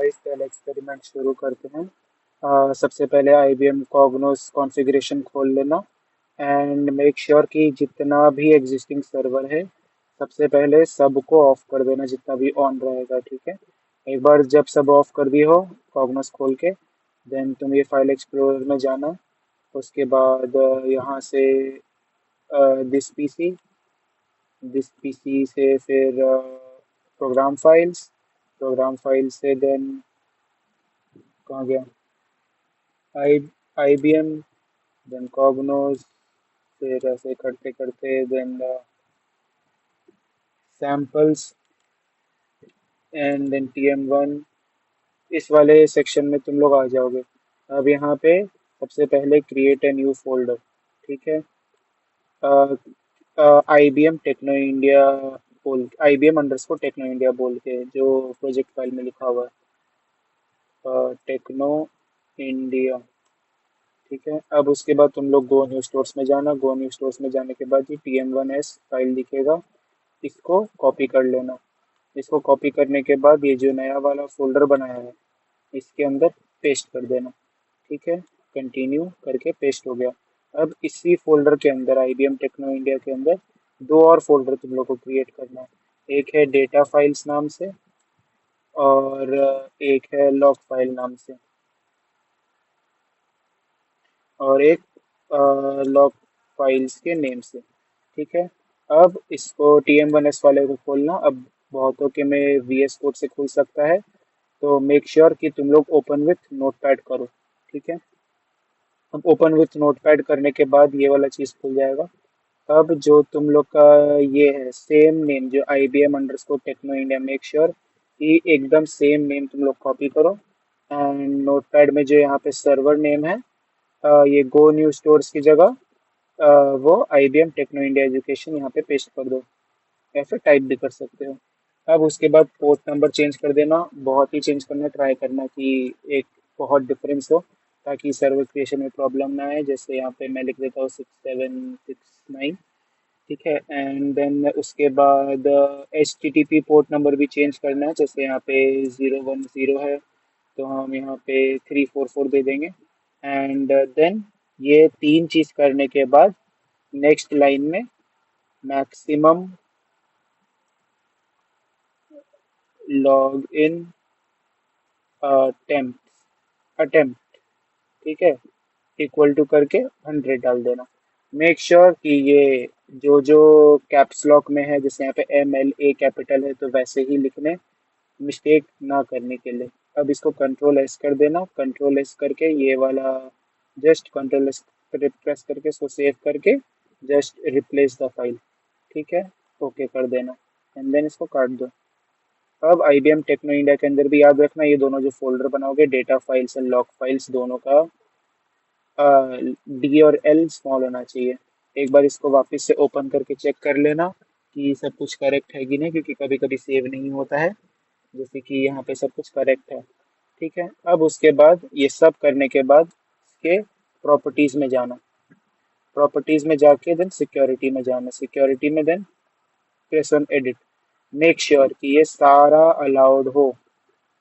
Guys पहले experiment शुरू करते हैं। सबसे पहले IBM कॉग्नोस कॉन्फ़िगरेशन खोल लेना एंड मेक श्योर कि जितना भी एग्जिस्टिंग सर्वर है सबसे पहले सबको ऑफ कर देना, जितना भी ऑन रहेगा। ठीक है, एक बार जब सब ऑफ कर दिए हो कॉग्नोस खोल के, देन तुम ये फाइल एक्सप्लोरर में जाना। उसके बाद यहाँ से दिस पीसी से फिर प्रोग्राम फाइल से देन कहाँ गया, आई IBM, देन कॉग्नोज, फिर ऐसे करते करते then samples and then TM1। इस वाले सेक्शन में तुम लोग आ जाओगे। अब यहाँ पे सबसे पहले क्रिएट ए न्यू फोल्डर। ठीक है, IBM टेक्नो इंडिया बोल, IBM_टेक्नो इंडिया बोल के जो प्रोजेक्ट फाइल में लिखा हुआ है, टेक्नो इंडिया। ठीक है, अब उसके बाद तुम लोग गो न्यू स्टोर्स में जाना। गो न्यू स्टोर्स में जाने के बाद ये TM1S फाइल दिखेगा, इसको कॉपी कर लेना। इसको कॉपी करने के बाद ये जो नया वाला फोल्डर बनाया है इसके अंदर पेस्ट कर देना। ठीक है, कंटिन्यू करके पेस्ट हो गया। अब इसी फोल्डर के अंदर IBM टेक्नो इंडिया के अंदर दो और फोल्डर तुम लोग को क्रिएट करना है। एक है डेटा फाइल्स नाम से और एक है लॉग फाइल नाम से, और एक लॉग फाइल्स के नेम से। ठीक है, अब इसको TM1S वाले को खोलना। अब बहुतों के में VS कोड से खुल सकता है, तो मेक श्योर कि तुम लोग ओपन विथ नोटपैड करो। ठीक है, अब ओपन विथ नोटपैड करने के बाद ये वाला चीज़ खुल जाएगा। अब जो तुम लोग का ये है सेम नेम, जो IBM_टेक्नो इंडिया, मेक श्योर कि एकदम सेम नेम तुम लोग कॉपी करो एंड नोटपैड में जो यहाँ पे सर्वर नेम है, ये गो न्यू स्टोर्स की जगह वो IBM टेक्नो इंडिया एजुकेशन यहाँ पे पेस्ट कर दो, या फिर टाइप भी कर सकते हो। अब उसके बाद पोर्ट नंबर चेंज कर देना, बहुत ही चेंज करना ट्राई करना कि एक बहुत डिफरेंस हो, ताकि सर्वर क्रिएशन में प्रॉब्लम ना आए। जैसे यहाँ पे मैं लिख देता हूँ 6769। ठीक है, एंड देन उसके बाद HTTP पोर्ट नंबर भी चेंज करना है। जैसे यहाँ पे 010 है तो हम यहाँ पे 344 दे देंगे। एंड देन ये तीन चीज़ करने के बाद नेक्स्ट लाइन में मैक्सिमम लॉग इन अटेम्प्ट, ठीक है, इक्वल टू करके 100 डाल देना। मेक श्योर कि ये जो जो कैप्स लॉक में है, जैसे यहाँ पे MLA कैपिटल है, तो वैसे ही लिखने, मिस्टेक ना करने के लिए। अब इसको कंट्रोल S कर देना। कंट्रोल S करके ये वाला जस्ट कंट्रोल S प्रेस करके इसको सेव करके जस्ट रिप्लेस द फाइल। ठीक है, ओके कर देना एंड देन इसको काट दो। अब IBM टेक्नो इंडिया के अंदर भी याद रखना, ये दोनों जो फोल्डर बनाओगे data files and log files, दोनों का D और L स्मॉल होना चाहिए। एक बार इसको वापस से ओपन करके चेक कर लेना कि सब कुछ करेक्ट है कि नहीं, क्योंकि कभी कभी सेव नहीं होता है। जैसे कि यहाँ पे सब कुछ करेक्ट है। ठीक है, अब उसके बाद ये सब करने के बाद इसके प्रॉपर्टीज में जाना। प्रॉपर्टीज में जाके देन सिक्योरिटी में जाना। सिक्योरिटी में then press on edit. Make sure कि ये सारा अलाउड हो।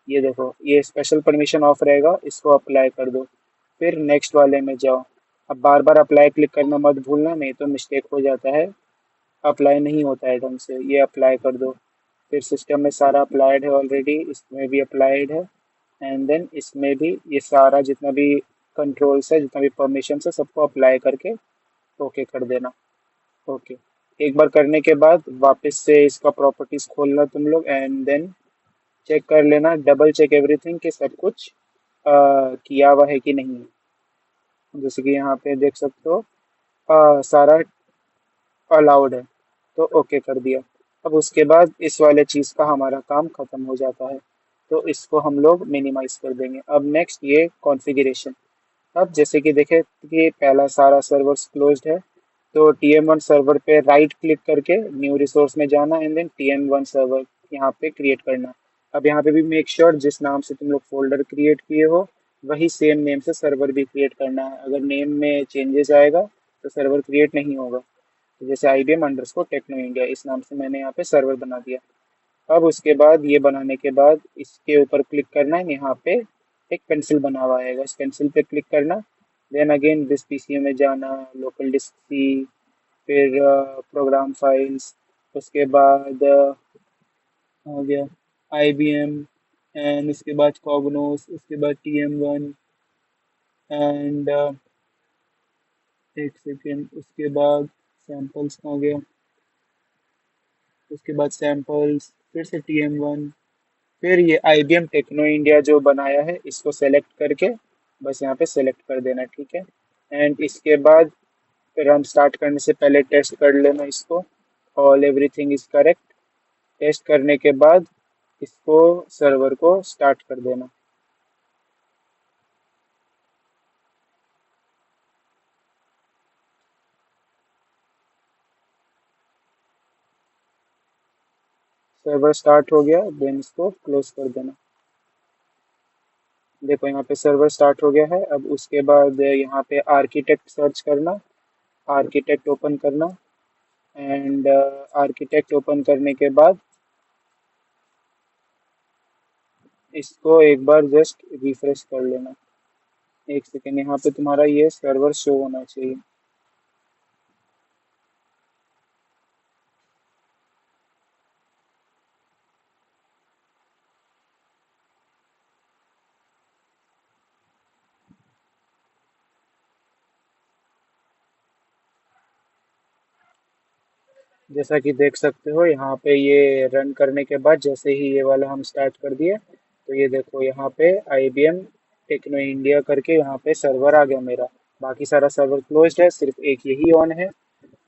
ये देखो, ये स्पेशल परमिशन ऑफ रहेगा, इसको अप्लाई कर दो। फिर नेक्स्ट वाले में जाओ। अब बार बार अप्लाई क्लिक करना मत भूलना, नहीं तो मिस्टेक हो जाता है, अप्लाई नहीं होता है ढंग से। ये अप्लाई कर दो। फिर सिस्टम में सारा अप्लाइड है ऑलरेडी, इसमें भी अप्लाइड है एंड देन इसमें भी ये सारा जितना भी कंट्रोल्स है, जितना भी परमिशन है, सबको अप्लाई करके ओके कर देना। ओके, एक बार करने के बाद वापस से इसका प्रॉपर्टीज खोलना तुम लोग एंड देन चेक कर लेना, डबल चेक एवरीथिंग कि सब कुछ किया हुआ है कि नहीं। जैसे कि यहाँ पे देख सकते हो सारा अलाउड है, तो ओके कर दिया। अब उसके बाद इस वाले चीज़ का हमारा काम ख़त्म हो जाता है, तो इसको हम लोग मिनिमाइज कर देंगे। अब नेक्स्ट ये कॉन्फ़िगरेशन। अब जैसे कि देखें कि पहला सारा सर्वर्स क्लोज्ड है, तो TM1 सर्वर पे राइट क्लिक करके न्यू रिसोर्स में जाना एंड देन TM1 सर्वर यहाँ पे क्रिएट करना। अब यहाँ पे भी मेक श्योर जिस नाम से तुम लोग फोल्डर क्रिएट किए हो वही सेम नेम से सर्वर भी क्रिएट करना है। अगर नेम में चेंजेस आएगा तो सर्वर क्रिएट नहीं होगा। तो जैसे IBM_टेक्नो इंडिया इस नाम से मैंने यहाँ पे सर्वर बना दिया। अब उसके बाद ये बनाने के बाद इसके ऊपर क्लिक करना है, यहाँ पे एक पेंसिल बना हुआ आएगा, इस पेंसिल पे क्लिक करना। देन अगेन दिस पीसी में जाना, लोकल डिस्क सी, फिर प्रोग्राम फाइल्स, उसके बाद हो गया IBM, एंड उसके बाद कॉग्नोस, उसके बाद TM1, एंड एक सेकेंड, उसके बाद सैम्पल्स हो गया, उसके बाद सैम्पल्स, फिर से TM1, फिर ये IBM टेक्नो इंडिया जो बनाया है इसको सेलेक्ट करके बस यहाँ पे सेलेक्ट कर देना, ठीक है। एंड इसके बाद रन स्टार्ट करने से पहले टेस्ट कर लेना इसको, all everything is correct. Test करने के बाद इसको सर्वर को स्टार्ट कर देना। सर्वर स्टार्ट हो गया, देन इसको क्लोज कर देना। देखो यहाँ पे सर्वर स्टार्ट हो गया है। अब उसके बाद यहाँ पे आर्किटेक्ट सर्च करना, आर्किटेक्ट ओपन करना, एंड आर्किटेक्ट ओपन करने के बाद इसको एक बार जस्ट रिफ्रेश कर लेना। एक सेकेंड, यहाँ पे तुम्हारा ये सर्वर शो होना चाहिए। जैसा कि देख सकते हो यहाँ पे ये रन करने के बाद जैसे ही ये वाला हम स्टार्ट कर दिए तो ये देखो यहाँ पे IBM टेक्नो इंडिया करके यहाँ पे सर्वर आ गया मेरा। बाकी सारा सर्वर क्लोज्ड है, सिर्फ एक यही ऑन है।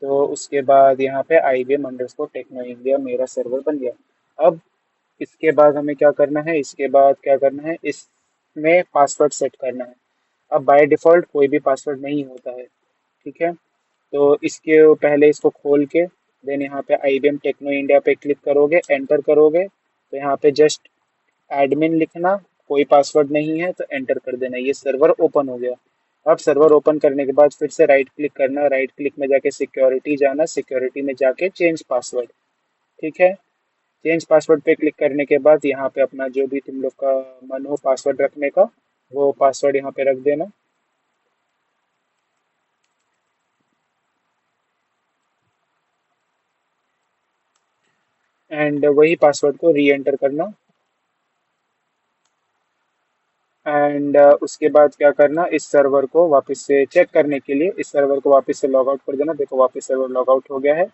तो उसके बाद यहाँ पे IBM अंडरस्कोर टेक्नो इंडिया मेरा सर्वर बन गया। अब इसके बाद हमें क्या करना है, इसके बाद क्या करना है, इसमें पासवर्ड सेट करना है। अब बाय डिफ़ॉल्ट कोई भी पासवर्ड नहीं होता है, ठीक है। तो इसके पहले इसको खोल के देन यहाँ पे IBM टेक्नो इंडिया पे क्लिक करोगे, एंटर करोगे तो यहाँ पे जस्ट एडमिन लिखना, कोई पासवर्ड नहीं है तो एंटर कर देना, ये सर्वर ओपन हो गया। अब सर्वर ओपन करने के बाद फिर से राइट क्लिक करना, राइट क्लिक में जाके सिक्योरिटी जाना, सिक्योरिटी में जाके चेंज पासवर्ड, ठीक है। चेंज पासवर्ड पे क्लिक करने के बाद यहाँ पे अपना जो भी तुम लोग का मन हो पासवर्ड रखने का वो पासवर्ड यहाँ पे रख देना। एंड वही पासवर्ड को री एंटर करना। एंड उसके बाद क्या करना, इस सर्वर को वापस से चेक करने के लिए इस सर्वर को वापस से लॉग आउट कर देना। देखो वापस सर्वर लॉग आउट हो गया है।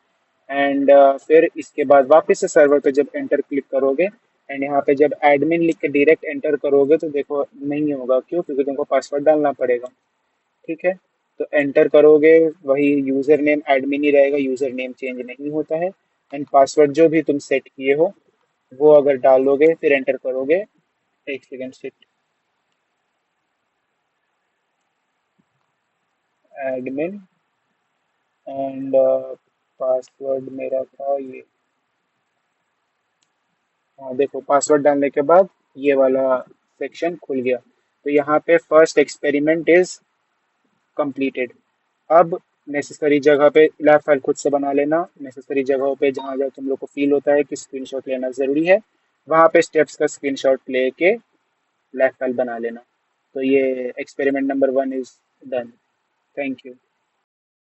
एंड फिर इसके बाद वापस से सर्वर पे जब एंटर क्लिक करोगे एंड यहाँ पे जब एडमिन लिख के डायरेक्ट एंटर करोगे तो देखो नहीं होगा, क्यों? क्योंकि तुमको पासवर्ड डालना पड़ेगा, ठीक है। तो एंटर करोगे वही यूजर नेम एडमिन ही रहेगा, यूजर नेम चेंज नहीं होता है। एंड पासवर्ड जो भी तुम सेट किए हो वो अगर डालोगे फिर एंटर करोगे, एक सेकेंड से, एडमिन एंड पासवर्ड मेरा था ये। हाँ देखो पासवर्ड डालने के बाद ये वाला सेक्शन खुल गया। तो यहाँ पे फर्स्ट एक्सपेरिमेंट इज कंप्लीटेड। अब नेसेसरी जगह पे लैब फाइल खुद से बना लेना, नेसेसरी जगहों पे जहाँ जहाँ तुम लोग को फील होता है कि स्क्रीनशॉट लेना ज़रूरी है वहाँ पे स्टेप्स का स्क्रीनशॉट लेके लैब फाइल बना लेना। तो ये experiment number 1 is done. Thank you.